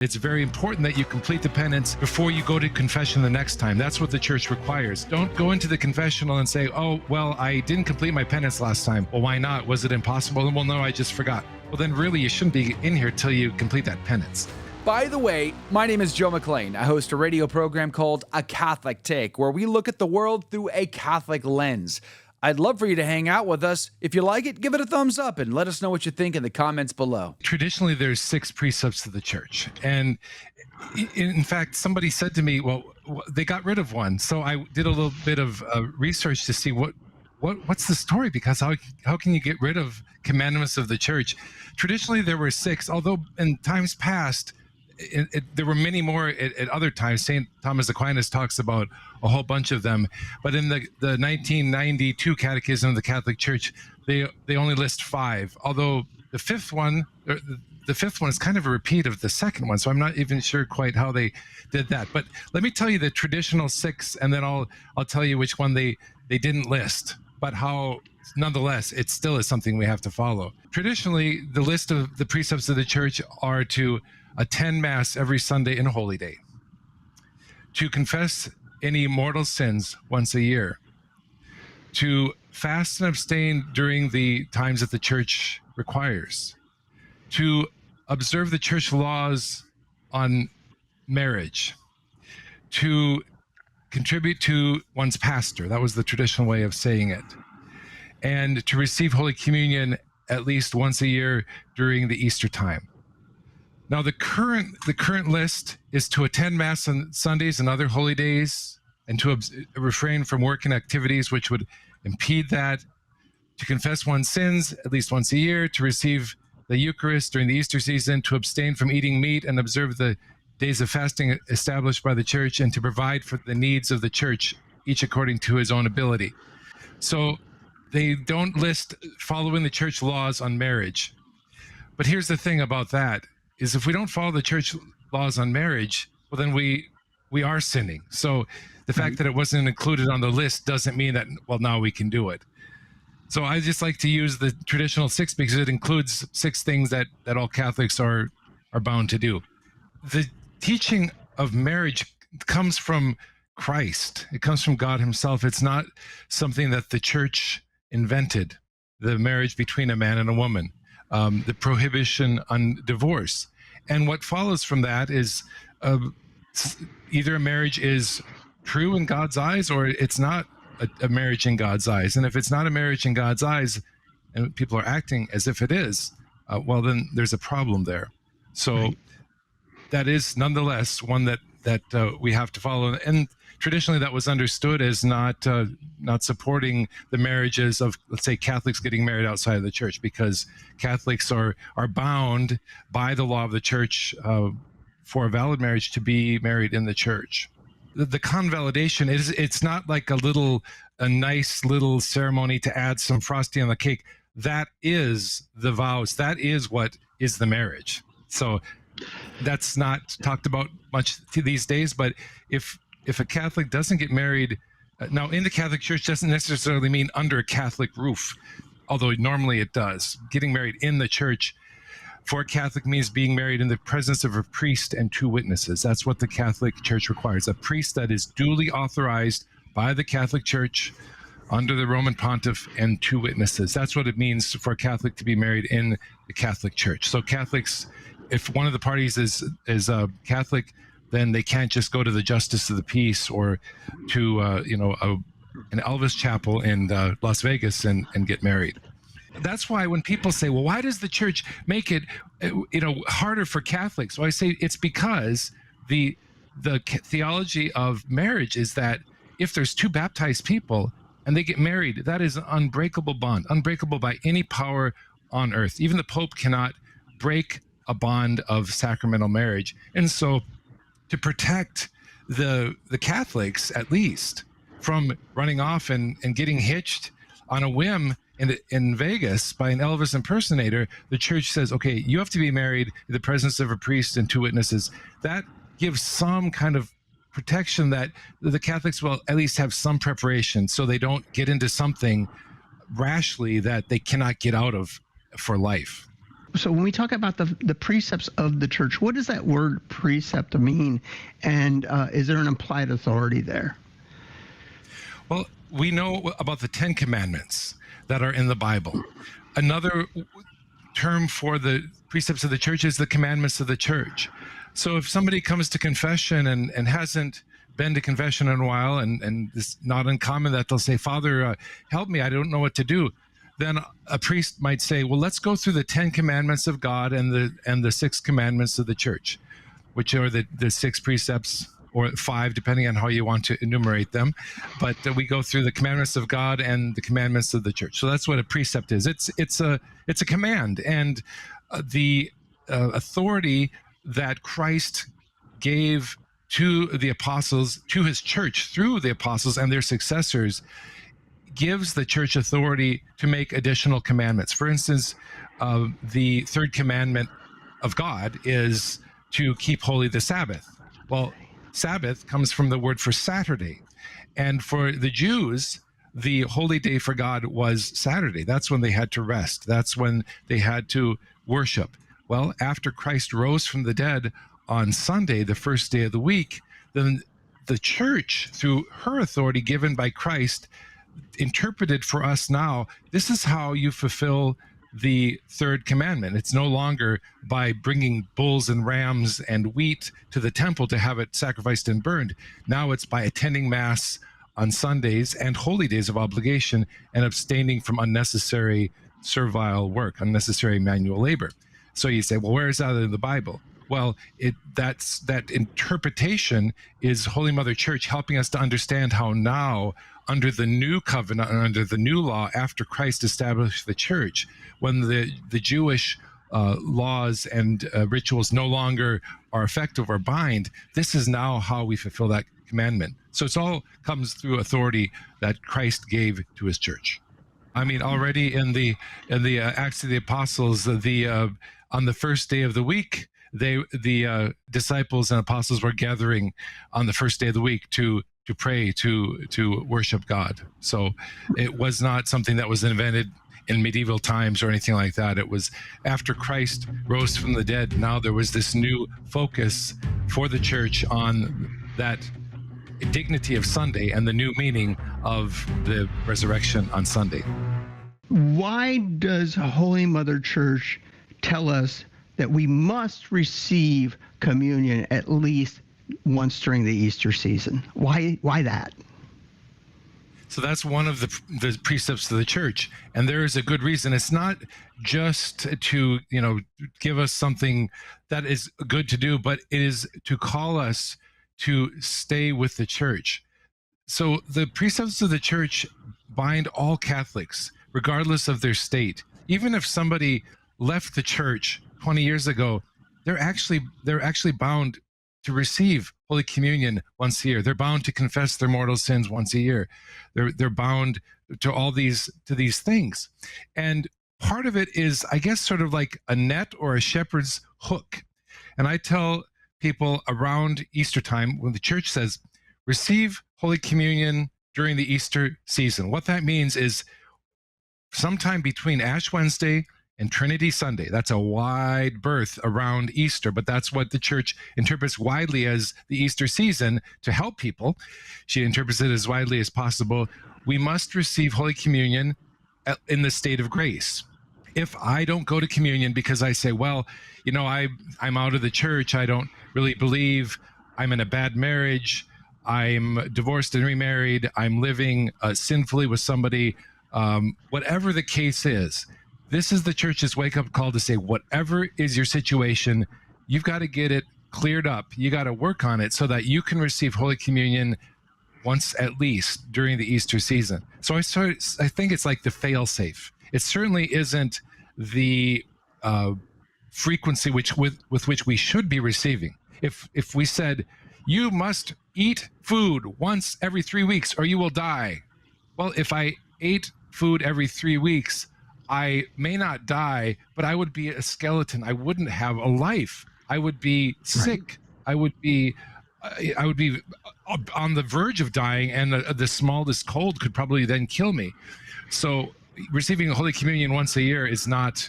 It's very important that you complete the penance before you go to confession the next time. That's what the church requires. Don't go into the confessional and say, oh, well, I didn't complete my penance last time. Well, why not? Was it impossible? Well, no, I just forgot. Well, then really you shouldn't be in here till you complete that penance. By the way, my name is Joe McLean. I host a radio program called A Catholic Take, where we look at the world through a Catholic lens. I'd love for you to hang out with us. If you like it, give it a thumbs up and let us know what you think in the comments below. Traditionally, there's 6 precepts of the church. And in fact, somebody said to me, well, they got rid of one. So I did a little bit of research to see what's the story, because how can you get rid of commandments of the church? Traditionally, there were 6, although in times past, there were many more at other times. St. Thomas Aquinas talks about a whole bunch of them. But in the 1992 Catechism of the Catholic Church, they only list 5. Although the fifth one is kind of a repeat of the second one. So I'm not even sure quite how they did that. But let me tell you the traditional 6, and then I'll tell you which one they didn't list, but how nonetheless it still is something we have to follow. Traditionally, the list of the precepts of the church are to attend Mass every Sunday and Holy Day, to confess any mortal sins once a year, to fast and abstain during the times that the church requires, to observe the church laws on marriage, to contribute to one's pastor. That was the traditional way of saying it. And to receive Holy Communion at least once a year during the Easter time. Now, the current list is to attend Mass on Sundays and other holy days, and to refrain from work and activities which would impede that, to confess one's sins at least once a year, to receive the Eucharist during the Easter season, to abstain from eating meat and observe the days of fasting established by the church, and to provide for the needs of the church, each according to his own ability. So they don't list following the church laws on marriage. But here's the thing about that, is if we don't follow the church laws on marriage, well, then we are sinning. So the fact that it wasn't included on the list doesn't mean that, well, now we can do it. So I just like to use the traditional 6 because it includes 6 things that all Catholics are bound to do. The teaching of marriage comes from Christ. It comes from God himself. It's not something that the church invented, the marriage between a man and a woman, the prohibition on divorce. And what follows from that is either a marriage is true in God's eyes or it's not a marriage in God's eyes. And if it's not a marriage in God's eyes and people are acting as if it is, well, then there's a problem there. So right. That is nonetheless one that we have to follow. And traditionally that was understood as not supporting the marriages of, let's say, Catholics getting married outside of the church, because Catholics are bound by the law of the church for a valid marriage to be married in the church. The convalidation it's not like a nice little ceremony to add some frosting on the cake. That is the vows. That is what is the marriage. So that's not talked about much these days. But if a Catholic doesn't get married, now in the Catholic Church doesn't necessarily mean under a Catholic roof, although normally it does. Getting married in the church for a Catholic means being married in the presence of a priest and 2 witnesses. That's what the Catholic Church requires. A priest that is duly authorized by the Catholic Church under the Roman Pontiff and 2 witnesses. That's what it means for a Catholic to be married in the Catholic Church. So Catholics, if one of the parties is Catholic, then they can't just go to the Justice of the Peace or to an Elvis chapel in Las Vegas and get married. That's why when people say, well, why does the church make it harder for Catholics? Well, I say it's because the theology of marriage is that if there's 2 baptized people and they get married, that is an unbreakable bond, unbreakable by any power on earth. Even the Pope cannot break a bond of sacramental marriage. And so to protect the Catholics, at least, from running off and getting hitched on a whim in Vegas by an Elvis impersonator, the church says, okay, you have to be married in the presence of a priest and 2 witnesses. That gives some kind of protection that the Catholics will at least have some preparation so they don't get into something rashly that they cannot get out of for life. So when we talk about the precepts of the church, what does that word precept mean? And is there an implied authority there? Well, we know about the 10 Commandments that are in the Bible. Another term for the precepts of the church is the commandments of the church. So if somebody comes to confession and hasn't been to confession in a while, and it's not uncommon that they'll say, Father, help me, I don't know what to do. Then a priest might say, well, let's go through the 10 commandments of God and the 6 commandments of the church, which are the 6 precepts, or 5, depending on how you want to enumerate them. But we go through the commandments of God and the commandments of the church. So that's what a precept is. It's a command, and the authority that Christ gave to the apostles, to his church through the apostles and their successors, gives the church authority to make additional commandments. For instance, the 3rd commandment of God is to keep holy the Sabbath. Well, Sabbath comes from the word for Saturday. And for the Jews, the holy day for God was Saturday. That's when they had to rest. That's when they had to worship. Well, after Christ rose from the dead on Sunday, the first day of the week, then the church, through her authority given by Christ, interpreted for us now, this is how you fulfill the 3rd commandment. It's no longer by bringing bulls and rams and wheat to the temple to have it sacrificed and burned. Now it's by attending Mass on Sundays and holy days of obligation and abstaining from unnecessary servile work, unnecessary manual labor. So you say, well, where is that in the Bible? Well, that interpretation is Holy Mother Church helping us to understand how now, under the new covenant and under the new law, after Christ established the church, when the Jewish laws and rituals no longer are effective or bind, this is now how we fulfill that commandment. So it's all comes through authority that Christ gave to his church. I mean, already in the Acts of the Apostles, on the first day of the week, the disciples and apostles were gathering on the first day of the week to pray, to worship God. So it was not something that was invented in medieval times or anything like that. It was after Christ rose from the dead. Now there was this new focus for the church on that dignity of Sunday and the new meaning of the resurrection on Sunday. Why does Holy Mother Church tell us that we must receive communion at least once during the Easter season? Why that? So that's one of the precepts of the church, and there is a good reason. It's not just to give us something that is good to do, but it is to call us to stay with the church. So the precepts of the church bind all Catholics, regardless of their state. Even if somebody left the church 20 years ago, they're actually bound to receive Holy Communion once a year. They're bound to confess their mortal sins once a year. They're bound to all these things. And part of it is, I guess, sort of like a net or a shepherd's hook. And I tell people around Easter time, when the church says, receive Holy Communion during the Easter season, what that means is sometime between Ash Wednesday and Trinity Sunday. That's a wide berth around Easter, but that's what the church interprets widely as the Easter season to help people. She interprets it as widely as possible. We must receive Holy Communion in the state of grace. If I don't go to communion because I say, well, I'm out of the church, I don't really believe, I'm in a bad marriage, I'm divorced and remarried, I'm living sinfully with somebody, whatever the case is, this is the church's wake-up call to say, whatever is your situation, you've got to get it cleared up. You got to work on it so that you can receive Holy Communion once at least during the Easter season. So I think it's like the fail-safe. It certainly isn't the frequency with which we should be receiving. If we said, you must eat food once every 3 weeks or you will die. Well, if I ate food every 3 weeks, I may not die, but I would be a skeleton. I wouldn't have a life. I would be sick. Right. I would be on the verge of dying, and the smallest cold could probably then kill me. So receiving Holy Communion once a year is not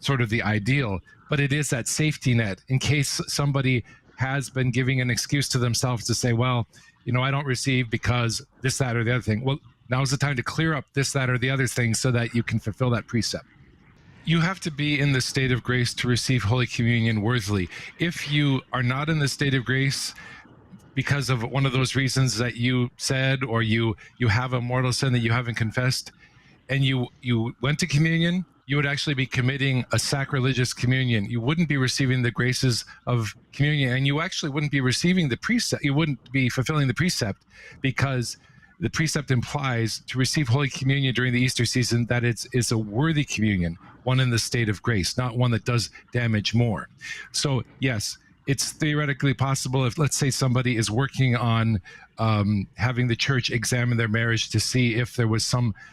sort of the ideal, but it is that safety net in case somebody has been giving an excuse to themselves to say, well, I don't receive because this, that, or the other thing. Well, now's the time to clear up this, that, or the other thing so that you can fulfill that precept. You have to be in the state of grace to receive Holy Communion worthily. If you are not in the state of grace because of one of those reasons that you said, or you have a mortal sin that you haven't confessed, and you went to communion, you would actually be committing a sacrilegious communion. You wouldn't be receiving the graces of communion, and you actually wouldn't be receiving the precept. You wouldn't be fulfilling the precept, because the precept implies to receive Holy Communion during the Easter season that it's a worthy communion, one in the state of grace, not one that does damage more. So yes, it's theoretically possible if, let's say, somebody is working on having the church examine their marriage to see if there was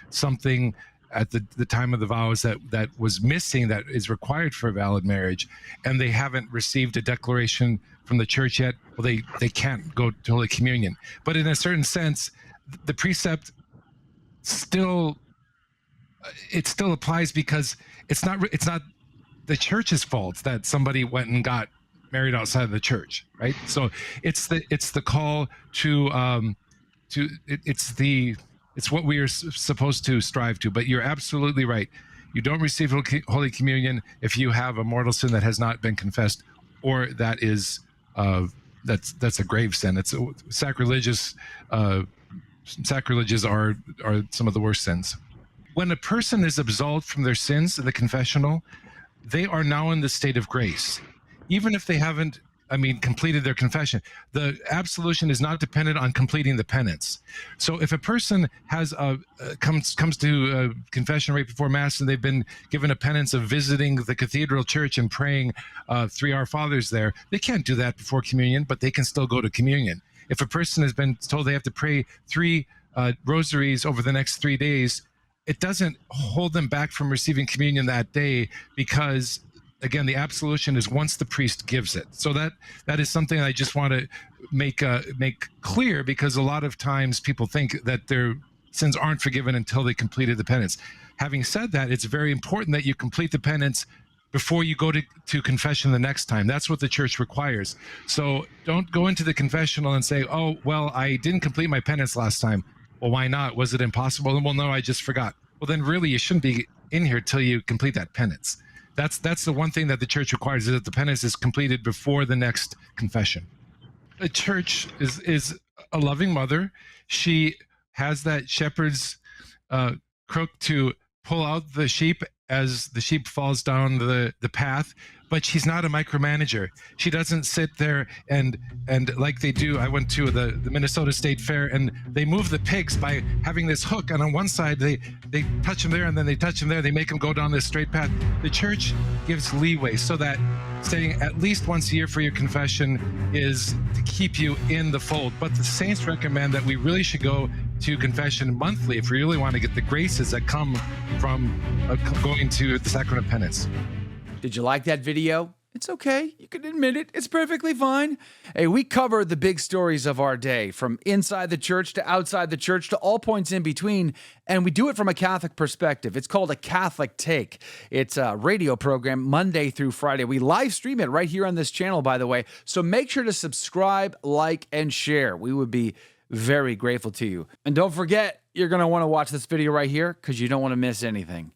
something at the time of the vows that was missing, that is required for a valid marriage, and they haven't received a declaration from the church yet, well, they can't go to Holy Communion. But in a certain sense, the precept still applies, because it's not the church's fault that somebody went and got married outside of the church, right? So it's the call to it's what we are supposed to strive to. But you're absolutely right. You don't receive Holy Communion if you have a mortal sin that has not been confessed, or that is that's a grave sin. It's sacrilegious. Sacrileges are some of the worst sins. When a person is absolved from their sins in the confessional, they are now in the state of grace, even if they haven't completed their confession. The absolution is not dependent on completing the penance. So if a person has comes to confession right before Mass, and they've been given a penance of visiting the cathedral church and praying 3 Our Fathers there, they can't do that before communion, but they can still go to communion. If a person has been told they have to pray 3 rosaries over the next 3 days, it doesn't hold them back from receiving communion that day, because again, the absolution is once the priest gives it. So that is something I just want to make clear, because a lot of times people think that their sins aren't forgiven until they completed the penance. Having said that, it's very important that you complete the penance before you go to confession the next time. That's what the church requires. So don't go into the confessional and say, oh, well, I didn't complete my penance last time. Well, why not? Was it impossible? Well, no, I just forgot. Well, then really you shouldn't be in here till you complete that penance. That's the one thing that the church requires, is that the penance is completed before the next confession. The church is a loving mother. She has that shepherd's crook to pull out the sheep as the sheep falls down the path, but she's not a micromanager. She doesn't sit there and like they do. I went to the Minnesota State Fair, and they move the pigs by having this hook, and on one side they touch them there, and then they touch them there. They make them go down this straight path. The church gives leeway so that saying at least once a year for your confession is to keep you in the fold. But the saints recommend that we really should go to confession monthly if we really want to get the graces that come from going to the sacrament of penance. Did you like that video? It's okay. You can admit it. It's perfectly fine. Hey, we cover the big stories of our day, from inside the church to outside the church to all points in between, and we do it from a Catholic perspective. It's called A Catholic Take. It's a radio program Monday through Friday. We live stream it right here on this channel, by the way, so make sure to subscribe, like, and share. We would be very grateful to you. And don't forget, you're going to want to watch this video right here, because you don't want to miss anything.